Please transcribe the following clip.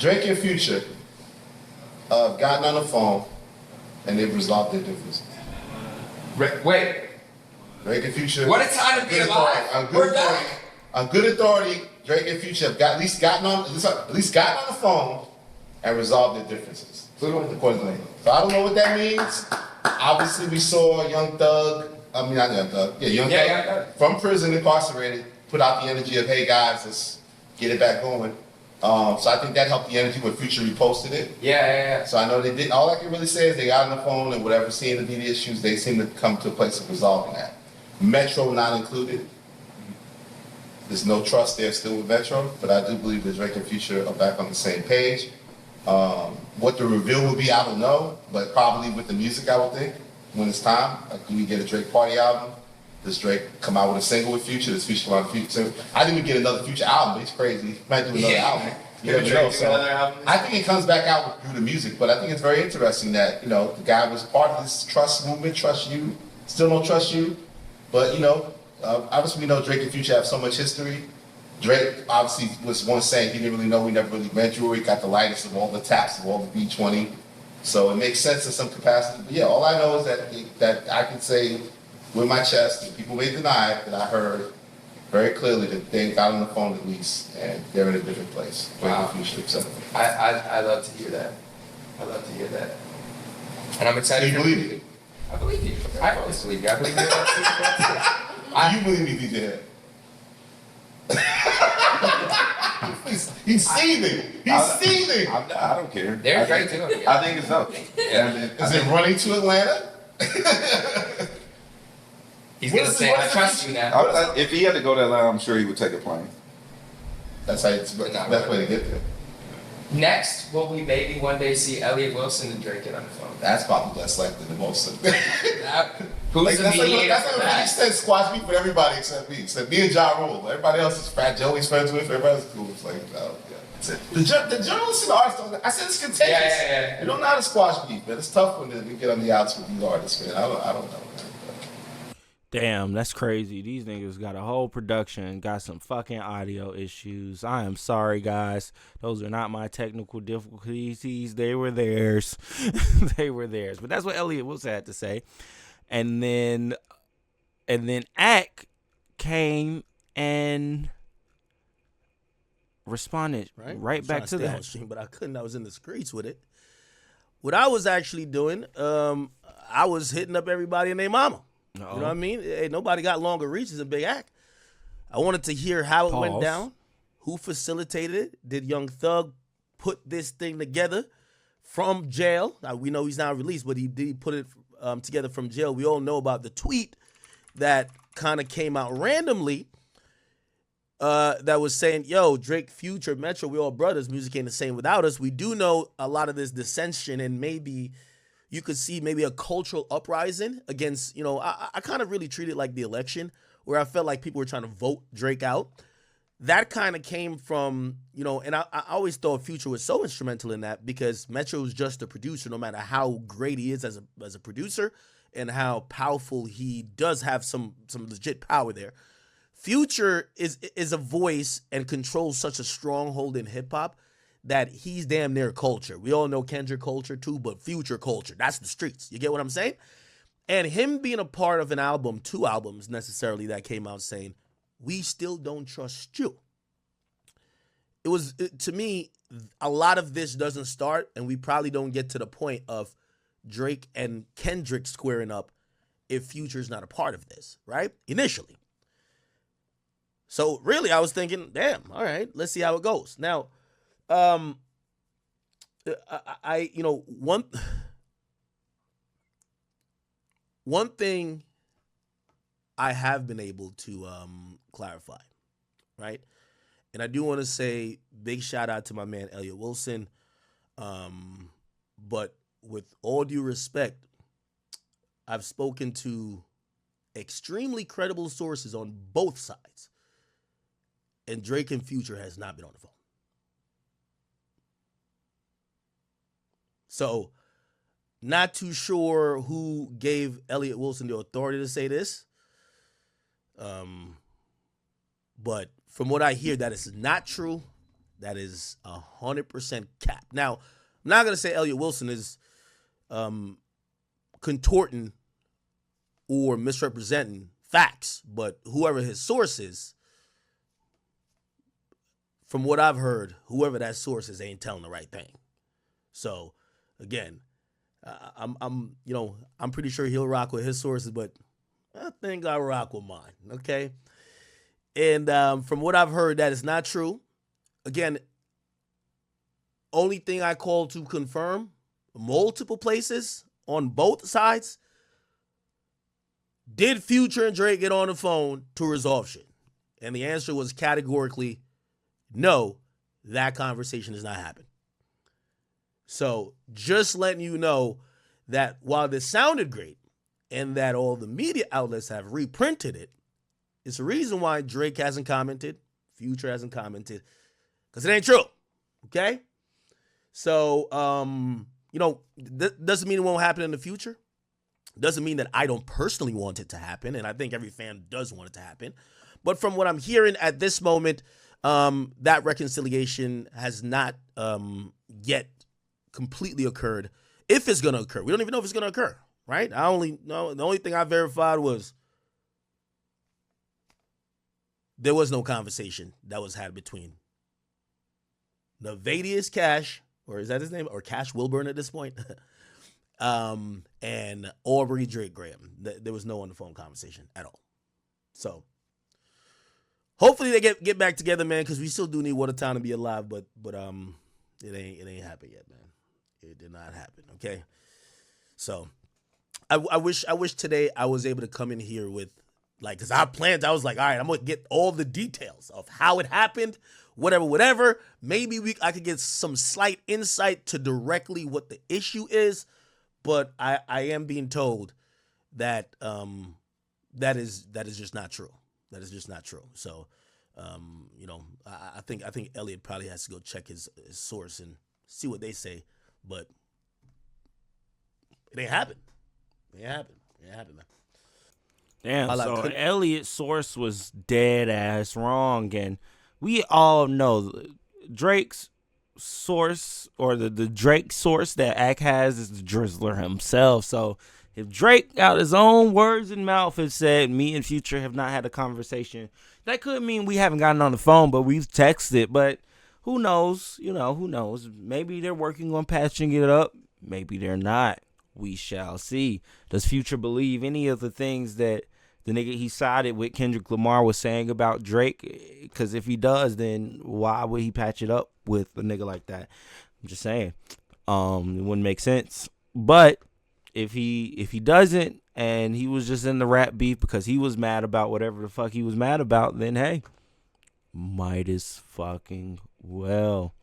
Drake and Future gotten on the phone and they've resolved their differences. Wait. Drake and Future. What a time to be alive. On good authority, Drake and Future have at least gotten on the phone and resolved their differences. According to Lane. So I don't know what that means. Obviously, we saw Young Thug. Young Thug from prison, incarcerated, put out the energy of, hey guys, let's get it back going. So I think that helped the energy when Future reposted it. Yeah. So I know they did. All I can really say is they got on the phone and whatever, seeing the media issues, they seem to come to a place of resolving that. Metro not included. There's no trust there still with Metro, but I do believe that Drake and Future are back on the same page. What the reveal will be, I don't know, but probably with the music, I would think, when it's time. Like, do we get a Drake Party album? Does Drake come out with a single with Future? Does Future come out with Future? I think we get another Future album, but he's crazy. He might do another album. You never know. So I think it comes back out through the music, but I think it's very interesting that, the guy was part of this trust movement, trust you, still don't trust you. But, obviously we know Drake and Future have so much history. Drake obviously was once saying he didn't really know, we never really went through it. He got the lightest of all the taps of all the B20. So it makes sense in some capacity. But yeah, all I know is that I can say with my chest, and people may deny it, that I heard very clearly that they got on the phone at least, and they're in a different place. Wow. Future, etc. I love to hear that. And I'm excited. Do you believe it? I believe you. I always believe you. I believe you. You believe me, DJ? He's seething. Seething. I don't care. They're great too. I think it's up. Yeah. Is it running to Atlanta? He's gonna say, I trust you now. If he had to go to Atlanta, I'm sure he would take a plane. That's how it's the best way to get there. Next, will we maybe one day see Elliott Wilson and Drake get on the phone? That's probably less likely than most of them. Who's the mediator that's for like that? extent squash beef with everybody except me. Except me and Ja Rule. Everybody else is Fat Joey's friends with. Everybody else is cool. It's like, that's it. The journalists and the artists don't. I said it's contagious. Yeah. You don't know how to squash beef, man. It's tough when you get on the outs with these artists, man. I don't know, man. Damn, that's crazy. These niggas got a whole production, got some fucking audio issues. I am sorry, guys. Those are not my technical difficulties. They were theirs. But that's what Elliott Wilson had to say. And then Ak came and responded right back to that. Stream, but I couldn't. I was in the streets with it. What I was actually doing, I was hitting up everybody and their mama. You know what I mean? Hey, nobody got longer reaches than Big Ak. I wanted to hear how it went down, who facilitated it. Did Young Thug put this thing together from jail? Now, we know he's not released, but he put it together from jail. We all know about the tweet that kind of came out randomly that was saying, yo, Drake, Future, Metro, we all brothers. Music ain't the same without us. We do know a lot of this dissension, and maybe you could see maybe a cultural uprising against, I kind of really treat it like the election, where I felt like people were trying to vote Drake out. That kind of came from, and I always thought Future was so instrumental in that, because Metro is just a producer, no matter how great he is as a producer and how powerful he does have some legit power there. Future is a voice and controls such a stronghold in hip hop that he's damn near culture. We all know Kendrick culture too, but Future culture, that's the streets. You get what I'm saying? And him being a part of an album, 2 albums necessarily, that came out saying, we still don't trust you. To me, a lot of this doesn't start, and we probably don't get to the point of Drake and Kendrick squaring up if Future's not a part of this, right? Initially. So really, I was thinking, damn, all right, let's see how it goes. Now, one thing I have been able to clarify, right? And I do want to say big shout out to my man Elliott Wilson. But with all due respect, I've spoken to extremely credible sources on both sides, and Drake and Future has not been on the phone. So, not too sure who gave Elliott Wilson the authority to say this. But from what I hear, that is not true. That is 100% cap. Now, I'm not gonna say Elliott Wilson is contorting or misrepresenting facts, but whoever his source is, from what I've heard, whoever that source is ain't telling the right thing. So, again, I'm pretty sure he'll rock with his sources, but I think I rock with mine. Okay, and from what I've heard, that is not true. Again, only thing I call to confirm, multiple places on both sides. Did Future and Drake get on the phone to resolve shit? And the answer was categorically no, that conversation has not happened. So just letting you know that while this sounded great and that all the media outlets have reprinted it, it's the reason why Drake hasn't commented, Future hasn't commented, because it ain't true. Okay? So, doesn't mean it won't happen in the future. Doesn't mean that I don't personally want it to happen, and I think every fan does want it to happen. But from what I'm hearing at this moment, that reconciliation has not yet completely occurred. If it's going to occur. We don't even know if it's going to occur, right? The only thing I verified was there was no conversation that was had between Navadius Cash, or is that his name? Or Cash Wilburn at this point? And Aubrey Drake Graham. There was no on the phone conversation at all. So hopefully they get back together, man, because we still do need Watertown to be alive, but it ain't happened yet, man. It did not happen. Okay. So I wish today I was able to come in here with, like, because I was like, all right, I'm gonna get all the details of how it happened, whatever. Maybe I could get some slight insight to directly what the issue is, but I am being told that that is just not true. That is just not true. So, I think Elliott probably has to go check his source and see what they say, but it ain't happened. It ain't happened, man. Damn, so Elliott's source was dead ass wrong, and we all know Drake's source, or the Drake source that Ak has, is the Drizzler himself. So if Drake out his own words and mouth has said me and Future have not had a conversation, that could mean we haven't gotten on the phone, but we've texted. But who knows? Who knows? Maybe they're working on patching it up. Maybe they're not. We shall see. Does Future believe any of the things that the nigga he sided with, Kendrick Lamar, was saying about Drake? Because if he does, then why would he patch it up with a nigga like that? I'm just saying. It wouldn't make sense. But if he doesn't, and he was just in the rap beef because he was mad about whatever the fuck he was mad about, then hey, might as well.